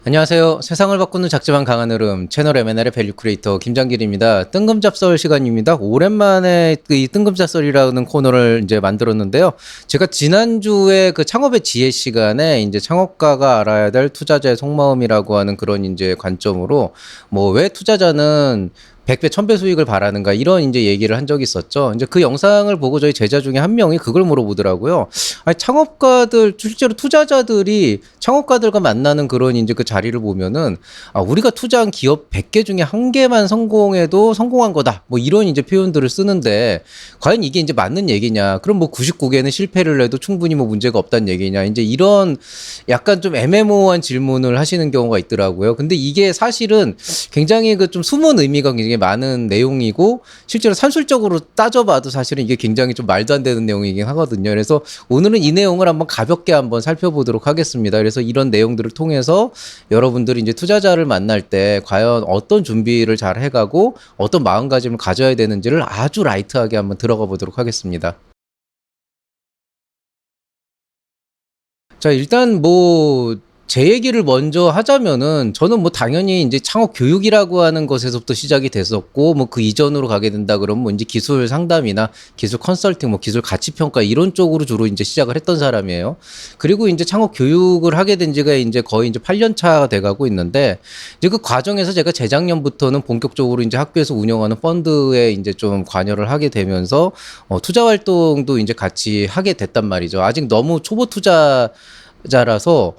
안녕하세요. 세상을 바꾸는 작지만 강한 흐름 채널 M&L의 밸류 크리에이터 김장길입니다. 뜬금잡설 시간입니다. 오랜만에 이 뜬금잡설이라는 코너를 이제 만들었는데요. 제가 지난주에 그 창업의 지혜 시간에 이제 창업가가 알아야 될 투자자의 속마음이라고 하는 그런 이제 관점으로 뭐 왜 투자자는 100배, 1000배 수익을 바라는가 이런 이제 얘기를 한 적이 있었죠. 이제 그 영상을 보고 저희 제자 중에 한 명이 그걸 물어보더라고요. 아니, 창업가들, 실제로 투자자들이 창업가들과 만나는 그런 이제 그 자리를 보면은 우리가 투자한 기업 100개 중에 한 개만 성공해도 성공한 거다. 뭐 이런 이제 표현들을 쓰는데 과연 이게 이제 맞는 얘기냐. 그럼 뭐 99개는 실패를 해도 충분히 뭐 문제가 없다는 얘기냐. 이제 이런 약간 좀 애매모호한 질문을 하시는 경우가 있더라고요. 근데 이게 사실은 굉장히 그 좀 숨은 의미가 굉장히 많은 내용이고 실제로 산술적으로 따져봐도 사실은 이게 굉장히 좀 말도 안 되는 내용이긴 하거든요. 그래서 오늘은 이 내용을 한번 가볍게 한번 살펴보도록 하겠습니다. 그래서 이런 내용들을 통해서 여러분들이 이제 투자자를 만날 때 과연 어떤 준비를 잘 해가고 어떤 마음가짐을 가져야 되는지를 아주 라이트하게 한번 들어가 보도록 하겠습니다. 자, 일단 뭐 제 얘기를 먼저 하자면은 저는 뭐 당연히 이제 창업 교육이라고 하는 것에서부터 시작이 됐었고 뭐 그 이전으로 가게 된다 그러면 뭐 이제 기술 상담이나 기술 컨설팅 뭐 기술 가치 평가 이런 쪽으로 주로 이제 시작을 했던 사람이에요. 그리고 이제 창업 교육을 하게 된 지가 이제 거의 이제 8년 차가 돼 가고 있는데 이제 그 과정에서 제가 재작년부터는 본격적으로 이제 학교에서 운영하는 펀드에 이제 좀 관여를 하게 되면서 투자 활동도 이제 같이 하게 됐단 말이죠. 아직 너무 초보 투자자라서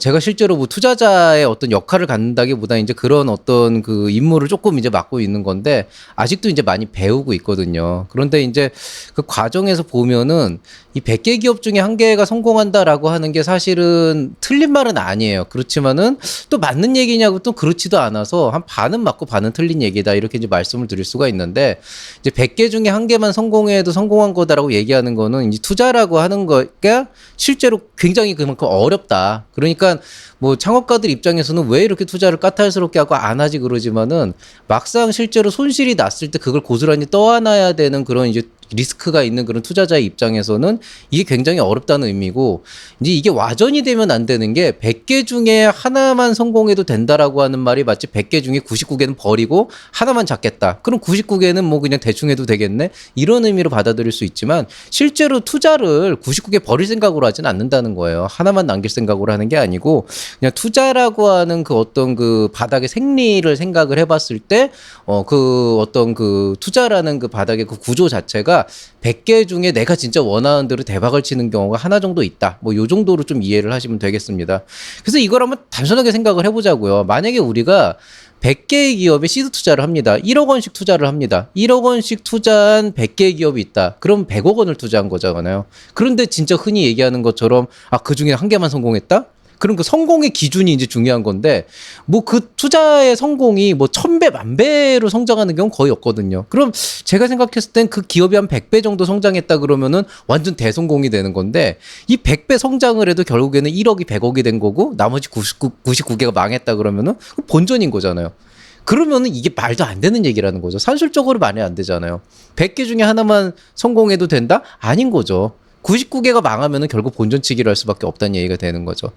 제가 실제로 뭐 투자자의 어떤 역할을 갖는다기보다 이제 그런 어떤 그 임무를 조금 이제 맡고 있는 건데 아직도 이제 많이 배우고 있거든요. 그런데 이제 그 과정에서 보면은 이 100개 기업 중에 한 개가 성공한다라고 하는 게 사실은 틀린 말은 아니에요. 그렇지만은 또 맞는 얘기냐고 또 그렇지도 않아서 한 반은 맞고 반은 틀린 얘기다 이렇게 이제 말씀을 드릴 수가 있는데 이제 100개 중에 한 개만 성공해도 성공한 거다라고 얘기하는 거는 이제 투자라고 하는 거가 실제로 굉장히 그만큼 어렵다. 그러니까 뭐 창업가들 입장에서는 왜 이렇게 투자를 까탈스럽게 하고 안 하지 그러지만은 막상 실제로 손실이 났을 때 그걸 고스란히 떠안아야 되는 그런 이제 리스크가 있는 그런 투자자의 입장에서는 이게 굉장히 어렵다는 의미고 이제 이게 와전이 되면 안 되는 게 100개 중에 하나만 성공해도 된다라고 하는 말이 마치 100개 중에 99개는 버리고 하나만 잡겠다. 그럼 99개는 뭐 그냥 대충 해도 되겠네? 이런 의미로 받아들일 수 있지만 실제로 투자를 99개 버릴 생각으로 하진 않는다는 거예요. 하나만 남길 생각으로 하는 게 아니고 그냥 투자라고 하는 그 어떤 그 바닥의 생리를 생각을 해봤을 때 그 어떤 그 투자라는 그 바닥의 그 구조 자체가 100개 중에 내가 진짜 원하는 대로 대박을 치는 경우가 하나 정도 있다. 뭐 요 정도로 좀 이해를 하시면 되겠습니다. 그래서 이걸 한번 단순하게 생각을 해보자고요. 만약에 우리가 100개의 기업에 시드 투자를 합니다. 1억 원씩 투자를 합니다. 1억 원씩 투자한 100개의 기업이 있다. 그럼 100억 원을 투자한 거잖아요. 그런데 진짜 흔히 얘기하는 것처럼 그 중에 한 개만 성공했다? 그럼 그 성공의 기준이 이제 중요한 건데, 뭐 그 투자의 성공이 뭐 1000배, 10,000배로 성장하는 경우는 거의 없거든요. 그럼 제가 생각했을 땐 그 기업이 한 100배 정도 성장했다 그러면은 완전 대성공이 되는 건데, 이 100배 성장을 해도 결국에는 1억이 100억이 된 거고, 나머지 99개가 망했다 그러면은 본전인 거잖아요. 그러면은 이게 말도 안 되는 얘기라는 거죠. 산술적으로 말이 안 되잖아요. 100개 중에 하나만 성공해도 된다? 아닌 거죠. 99개가 망하면은 결국 본전치기를 할 수밖에 없다는 얘기가 되는 거죠.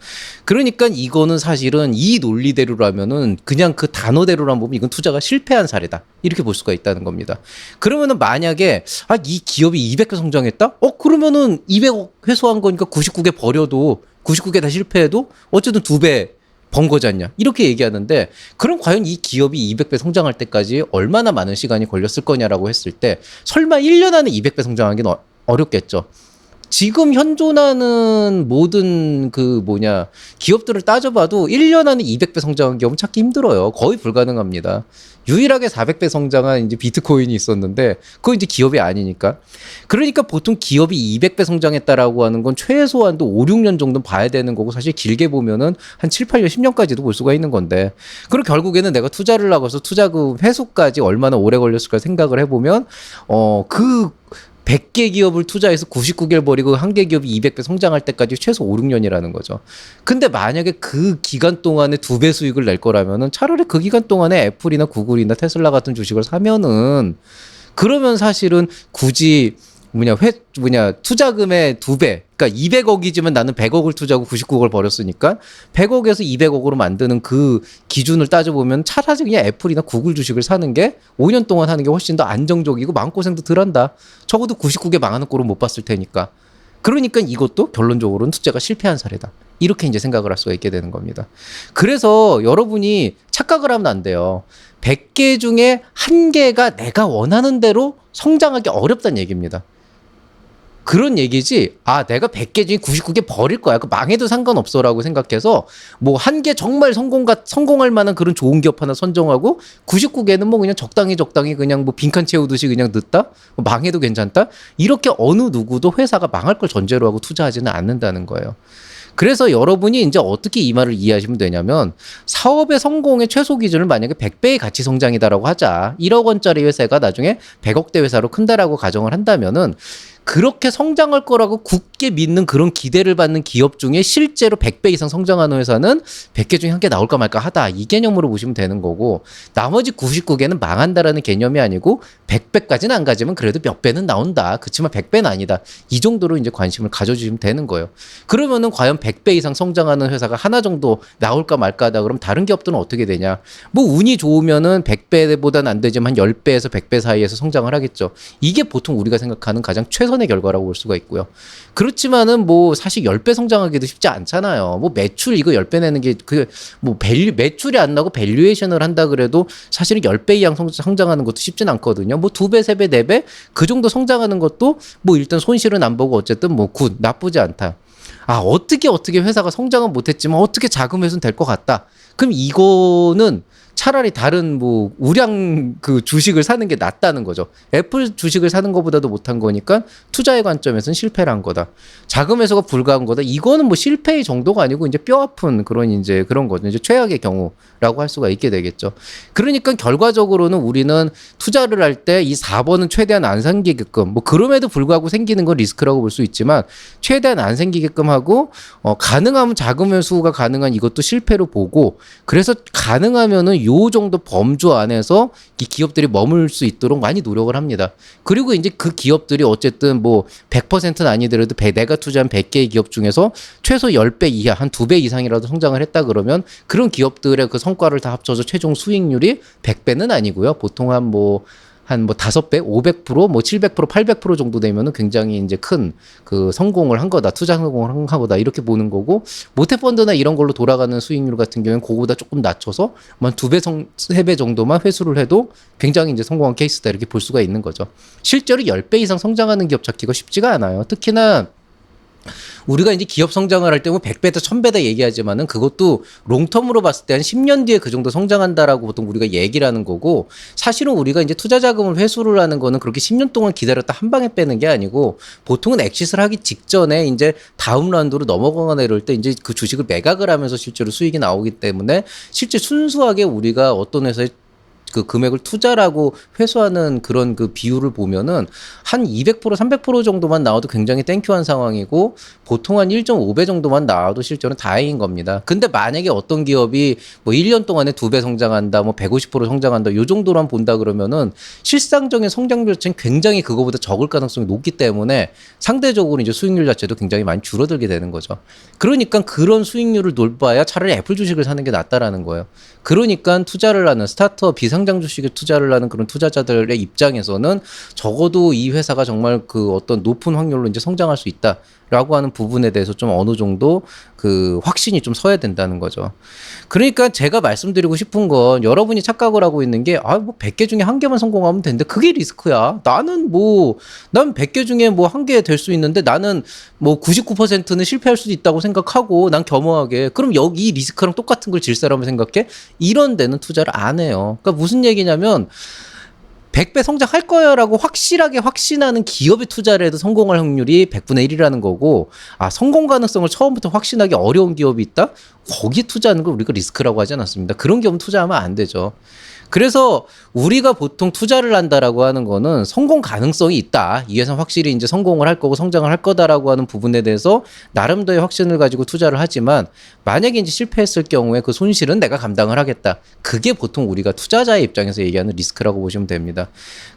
그러니까 이거는 사실은 이 논리대로라면은 그냥 그 단어대로라면 보면 이건 투자가 실패한 사례다. 이렇게 볼 수가 있다는 겁니다. 그러면은 만약에 이 기업이 200배 성장했다? 그러면은 200억 회수한 거니까 99개 버려도 99개 다 실패해도 어쨌든 2배 번 거지 않냐 이렇게 얘기하는데 그럼 과연 이 기업이 200배 성장할 때까지 얼마나 많은 시간이 걸렸을 거냐라고 했을 때 설마 1년 안에 200배 성장하기는 어렵겠죠. 지금 현존하는 모든 기업들을 따져봐도 1년 안에 200배 성장한 기업은 찾기 힘들어요. 거의 불가능합니다. 유일하게 400배 성장한 이제 비트코인이 있었는데 그거 이제 기업이 아니니까. 그러니까 보통 기업이 200배 성장했다라고 하는 건 최소한도 5, 6년 정도는 봐야 되는 거고 사실 길게 보면은 한 7, 8년, 10년까지도 볼 수가 있는 건데 그리고 결국에는 내가 투자를 하고서 투자금 회수까지 얼마나 오래 걸렸을까 생각을 해보면 그 100개 기업을 투자해서 99개를 버리고 한 개 기업이 200배 성장할 때까지 최소 5, 6년이라는 거죠. 근데 만약에 그 기간 동안에 2배 수익을 낼 거라면은 차라리 그 기간 동안에 애플이나 구글이나 테슬라 같은 주식을 사면은 그러면 사실은 굳이 투자금의 2배. 그러니까 200억이지만 나는 100억을 투자하고 99억을 벌였으니까 100억에서 200억으로 만드는 그 기준을 따져보면 차라리 그냥 애플이나 구글 주식을 사는 게 5년 동안 하는 게 훨씬 더 안정적이고 마음고생도 덜 한다. 적어도 99개 망하는 꼴은 못 봤을 테니까. 그러니까 이것도 결론적으로는 투자가 실패한 사례다. 이렇게 이제 생각을 할 수가 있게 되는 겁니다. 그래서 여러분이 착각을 하면 안 돼요. 100개 중에 1개가 내가 원하는 대로 성장하기 어렵다는 얘기입니다. 그런 얘기지, 내가 100개 중에 99개 버릴 거야. 그 망해도 상관없어라고 생각해서 뭐 1개 정말 성공할 만한 그런 좋은 기업 하나 선정하고 99개는 뭐 그냥 적당히 그냥 뭐 빈칸 채우듯이 그냥 넣다? 뭐 망해도 괜찮다? 이렇게 어느 누구도 회사가 망할 걸 전제로 하고 투자하지는 않는다는 거예요. 그래서 여러분이 이제 어떻게 이 말을 이해하시면 되냐면 사업의 성공의 최소 기준을 만약에 100배의 가치 성장이다라고 하자. 1억 원짜리 회사가 나중에 100억대 회사로 큰다라고 가정을 한다면은 그렇게 성장할 거라고 굳게 믿는 그런 기대를 받는 기업 중에 실제로 100배 이상 성장하는 회사는 100개 중에 1개 나올까 말까 하다. 이 개념으로 보시면 되는 거고 나머지 99개는 망한다라는 개념이 아니고 100배까지는 안 가지만 그래도 몇 배는 나온다. 그렇지만 100배는 아니다. 이 정도로 이제 관심을 가져주시면 되는 거예요. 그러면은 과연 100배 이상 성장하는 회사가 하나 정도 나올까 말까 하다. 그럼 다른 기업들은 어떻게 되냐? 뭐 운이 좋으면은 100배보다는 안 되지만 한 10배에서 100배 사이에서 성장을 하겠죠. 이게 보통 우리가 생각하는 가장 최선의 결과라고 볼 수가 있고요. 그렇지만은 뭐 사실 10배 성장하기도 쉽지 않잖아요. 뭐 매출 이거 10배 내는 게 뭐 매출이 안 나고 밸류에이션을 한다 그래도 사실은 10배 이상 성장하는 것도 쉽진 않거든요. 뭐 2배, 3배, 4배 그 정도 성장하는 것도 뭐 일단 손실은 안 보고 어쨌든 뭐 나쁘지 않다. 어떻게 회사가 성장은 못했지만 어떻게 자금 회수는 될 것 같다. 그럼 이거는 차라리 다른 뭐 우량 그 주식을 사는 게 낫다는 거죠. 애플 주식을 사는 것보다도 못한 거니까 투자의 관점에서는 실패를 한 거다. 자금 회수가 불가한 거다. 이거는 뭐 실패의 정도가 아니고 이제 뼈 아픈 그런 거죠. 이제 최악의 경우라고 할 수가 있게 되겠죠. 그러니까 결과적으로는 우리는 투자를 할 때 이 4번은 최대한 안 생기게끔 뭐 그럼에도 불구하고 생기는 건 리스크라고 볼 수 있지만 최대한 안 생기게끔 하고 가능하면 자금 회수가 가능한 이것도 실패로 보고 그래서 가능하면은 요 정도 범주 안에서 이 기업들이 머물 수 있도록 많이 노력을 합니다. 그리고 이제 그 기업들이 어쨌든 뭐 100%는 아니더라도 내가 투자한 100개의 기업 중에서 최소 10배 이하, 한 2배 이상이라도 성장을 했다 그러면 그런 기업들의 그 성과를 다 합쳐서 최종 수익률이 100배는 아니고요. 보통 한 5배, 500%, 뭐 700%, 800% 정도 되면은 굉장히 이제 큰 그 성공을 한 거다. 투자 성공을 한 거다. 이렇게 보는 거고, 모태펀드나 이런 걸로 돌아가는 수익률 같은 경우는 그거보다 조금 낮춰서 한 2배, 3배 정도만 회수를 해도 굉장히 이제 성공한 케이스다. 이렇게 볼 수가 있는 거죠. 실제로 10배 이상 성장하는 기업 찾기가 쉽지가 않아요. 특히나 우리가 이제 기업 성장을 할 때 뭐 100배다 1000배다 얘기하지만은 그것도 롱텀으로 봤을 때 한 10년 뒤에 그 정도 성장한다라고 보통 우리가 얘기를 하는 거고 사실은 우리가 이제 투자 자금을 회수를 하는 거는 그렇게 10년 동안 기다렸다 한 방에 빼는 게 아니고 보통은 엑시트를 하기 직전에 이제 다음 라운드로 넘어가거나 이럴 때 이제 그 주식을 매각을 하면서 실제로 수익이 나오기 때문에 실제 순수하게 우리가 어떤 회사에 그 금액을 투자라고 회수하는 그런 그 비율을 보면은 한 200%, 300% 정도만 나와도 굉장히 땡큐한 상황이고 보통 한 1.5배 정도만 나와도 실제로는 다행인 겁니다. 근데 만약에 어떤 기업이 뭐 1년 동안에 2배 성장한다, 뭐 150% 성장한다, 요 정도만 본다 그러면은 실상적인 성장률 자체는 굉장히 그거보다 적을 가능성이 높기 때문에 상대적으로 이제 수익률 자체도 굉장히 많이 줄어들게 되는 거죠. 그러니까 그런 수익률을 높아야 차라리 애플 주식을 사는 게 낫다라는 거예요. 그러니까 투자를 하는 스타트업 비상장 주식에 투자를 하는 그런 투자자들의 입장에서는 적어도 이 회사가 정말 그 어떤 높은 확률로 이제 성장할 수 있다라고 하는 부분에 대해서 좀 어느 정도 그 확신이 좀 서야 된다는 거죠. 그러니까 제가 말씀드리고 싶은 건 여러분이 착각을 하고 있는 게 뭐 100개 중에 1개만 성공하면 되는데 그게 리스크야. 난 100개 중에 뭐 1개 될 수 있는데 나는 뭐 99%는 실패할 수도 있다고 생각하고 난 겸허하게 그럼 여기 이 리스크랑 똑같은 걸 질 사람을 생각해? 이런 데는 투자를 안 해요. 그러니까 무슨 얘기냐면 100배 성장할 거야라고 확실하게 확신하는 기업에 투자를 해도 성공할 확률이 100분의 1이라는 거고 성공 가능성을 처음부터 확신하기 어려운 기업이 있다? 거기에 투자하는 걸 우리가 리스크라고 하지 않았습니다. 그런 기업은 투자하면 안 되죠. 그래서 우리가 보통 투자를 한다라고 하는 거는 성공 가능성이 있다. 이 회사는 확실히 이제 성공을 할 거고 성장을 할 거다라고 하는 부분에 대해서 나름대로의 확신을 가지고 투자를 하지만 만약에 이제 실패했을 경우에 그 손실은 내가 감당을 하겠다. 그게 보통 우리가 투자자의 입장에서 얘기하는 리스크라고 보시면 됩니다.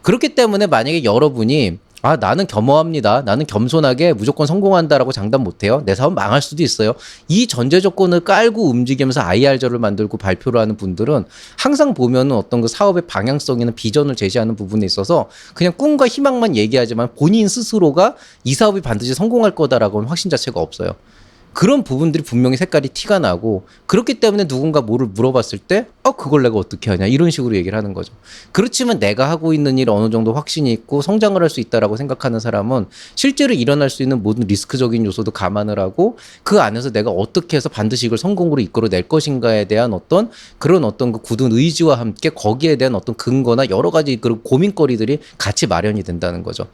그렇기 때문에 만약에 여러분이 아, 나는 겸허합니다. 나는 겸손하게 무조건 성공한다라고 장담 못해요. 내 사업 망할 수도 있어요. 이 전제 조건을 깔고 움직이면서 IR절을 만들고 발표를 하는 분들은 항상 보면은 어떤 그 사업의 방향성이나 비전을 제시하는 부분에 있어서 그냥 꿈과 희망만 얘기하지만 본인 스스로가 이 사업이 반드시 성공할 거다라고는 확신 자체가 없어요. 그런 부분들이 분명히 색깔이 티가 나고, 그렇기 때문에 누군가 뭐를 물어봤을 때 그걸 내가 어떻게 하냐 이런 식으로 얘기를 하는 거죠. 그렇지만 내가 하고 있는 일에 어느 정도 확신이 있고 성장을 할 수 있다라고 생각하는 사람은 실제로 일어날 수 있는 모든 리스크적인 요소도 감안을 하고 그 안에서 내가 어떻게 해서 반드시 이걸 성공으로 이끌어낼 것인가에 대한 어떤 그런 어떤 그 굳은 의지와 함께 거기에 대한 어떤 근거나 여러 가지 그런 고민거리들이 같이 마련이 된다는 거죠.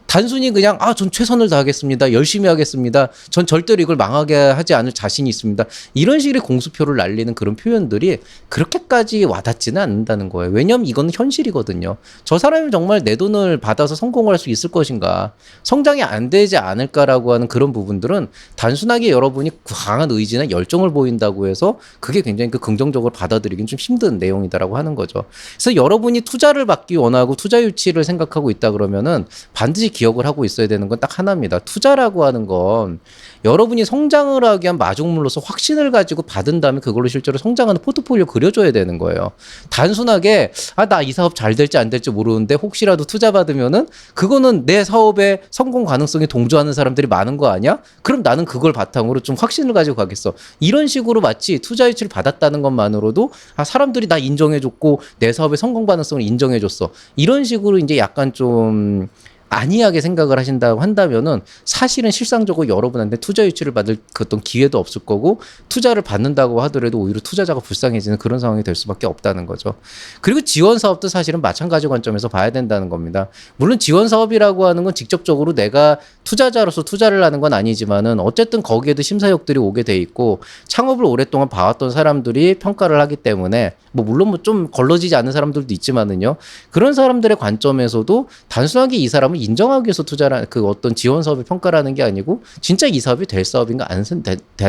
단순히 그냥 전 최선을 다하겠습니다. 열심히 하겠습니다. 전 절대로 이걸 망하게 하지 않을 자신이 있습니다. 이런 식의 공수표를 날리는 그런 표현들이 그렇게까지 와닿지는 않는다는 거예요. 왜냐하면 이건 현실이거든요. 저 사람이 정말 내 돈을 받아서 성공을 할 수 있을 것인가, 성장이 안 되지 않을까라고 하는 그런 부분들은 단순하게 여러분이 강한 의지나 열정을 보인다고 해서 그게 굉장히 그 긍정적으로 받아들이긴 좀 힘든 내용이다라고 하는 거죠. 그래서 여러분이 투자를 받기 원하고 투자 유치를 생각하고 있다 그러면은 반드시 기억을 하고 있어야 되는 건 딱 하나입니다. 투자라고 하는 건 여러분이 성장을 하기 위한 마중물로서 확신을 가지고 받은 다음에 그걸로 실제로 성장하는 포트폴리오 그려줘야 되는 거예요. 단순하게 나 이 사업 잘 될지 안 될지 모르는데 혹시라도 투자 받으면은 그거는 내 사업의 성공 가능성에 동조하는 사람들이 많은 거 아니야? 그럼 나는 그걸 바탕으로 좀 확신을 가지고 가겠어. 이런 식으로 마치 투자 유치를 받았다는 것만으로도 사람들이 나 인정해줬고 내 사업의 성공 가능성을 인정해줬어. 이런 식으로 이제 약간 좀 안이하게 생각을 하신다고 한다면은 사실은 실상적으로 여러분한테 투자 유치를 받을 그 어떤 기회도 없을 거고, 투자를 받는다고 하더라도 오히려 투자자가 불쌍해지는 그런 상황이 될 수밖에 없다는 거죠. 그리고 지원 사업도 사실은 마찬가지 관점에서 봐야 된다는 겁니다. 물론 지원 사업이라고 하는 건 직접적으로 내가 투자자로서 투자를 하는 건 아니지만은 어쨌든 거기에도 심사역들이 오게 돼 있고 창업을 오랫동안 봐왔던 사람들이 평가를 하기 때문에 물론 좀 걸러지지 않는 사람들도 있지만은요, 그런 사람들의 관점에서도 단순하게 이 사람은 인정하기 위해서 투자를 그 어떤 지원 사업을 평가라는 게 아니고 진짜 이 사업이 될 사업인가 안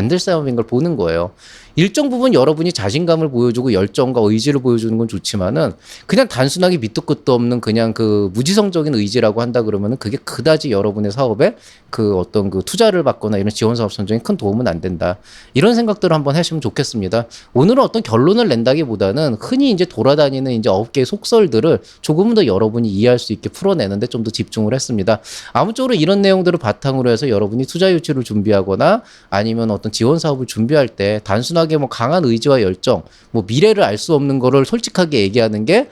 될 사업인 걸 보는 거예요. 일정 부분 여러분이 자신감을 보여주고 열정과 의지를 보여주는 건 좋지만은 그냥 단순하게 밑도 끝도 없는 그냥 그 무지성적인 의지라고 한다 그러면은 그게 그다지 여러분의 사업에 그 어떤 그 투자를 받거나 이런 지원 사업 선정에 큰 도움은 안 된다. 이런 생각들을 한번 하시면 좋겠습니다. 오늘은 어떤 결론을 낸다기보다는 흔히 이제 돌아다니는 이제 업계의 속설들을 조금 더 여러분이 이해할 수 있게 풀어내는데 좀 더 집중을 했습니다. 아무쪼록 이런 내용들을 바탕으로 해서 여러분이 투자 유치를 준비하거나 아니면 어떤 지원 사업을 준비할 때 단순하게 강한 의지와 열정, 미래를 알 수 없는 거를 솔직하게 얘기하는 게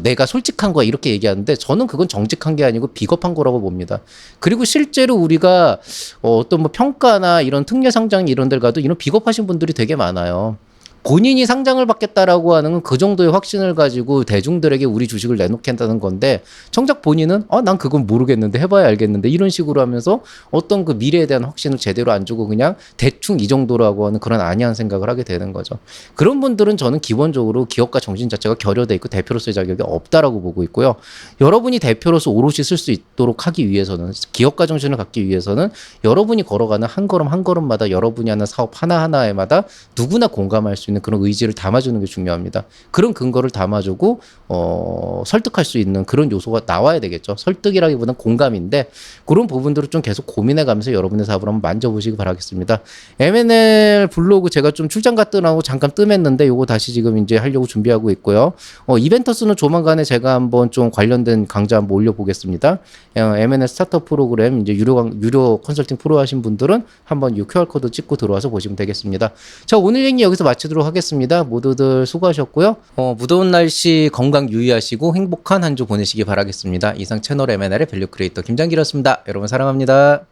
내가 솔직한 거야 이렇게 얘기하는데 저는 그건 정직한 게 아니고 비겁한 거라고 봅니다. 그리고 실제로 우리가 어떤 평가나 이런 특례 상장 이런 데를 가도 이런 비겁하신 분들이 되게 많아요. 본인이 상장을 받겠다라고 하는 건 그 정도의 확신을 가지고 대중들에게 우리 주식을 내놓겠다는 건데 정작 본인은 난 그건 모르겠는데 해봐야 알겠는데 이런 식으로 하면서 어떤 그 미래에 대한 확신을 제대로 안 주고 그냥 대충 이 정도라고 하는 그런 안이한 생각을 하게 되는 거죠. 그런 분들은 저는 기본적으로 기업가 정신 자체가 결여돼 있고 대표로서의 자격이 없다라고 보고 있고요. 여러분이 대표로서 오롯이 쓸 수 있도록 하기 위해서는, 기업가 정신을 갖기 위해서는 여러분이 걸어가는 한 걸음 한 걸음마다 여러분이 하는 사업 하나하나에마다 누구나 공감할 수 있는 그런 의지를 담아주는 게 중요합니다. 그런 근거를 담아주고 설득할 수 있는 그런 요소가 나와야 되겠죠. 설득이라기보다는 공감인데 그런 부분들을 좀 계속 고민해가면서 여러분의 사업을 한번 만져보시기 바라겠습니다. M&L 블로그 제가 좀 출장 갔다 나오고 잠깐 뜸했는데 요거 다시 지금 이제 하려고 준비하고 있고요. 이벤터스는 조만간에 제가 한번 좀 관련된 강좌 한번 올려보겠습니다. M&L 스타트업 프로그램 이제 유료 컨설팅 프로 하신 분들은 한번 이 QR코드 찍고 들어와서 보시면 되겠습니다. 자, 오늘 얘기 여기서 마치도록 하겠습니다. 모두들 수고하셨고요. 무더운 날씨 건강 유의하시고 행복한 한 주 보내시기 바라겠습니다. 이상 채널 M&L의 밸류 크리에이터 김장길이었습니다. 여러분 사랑합니다.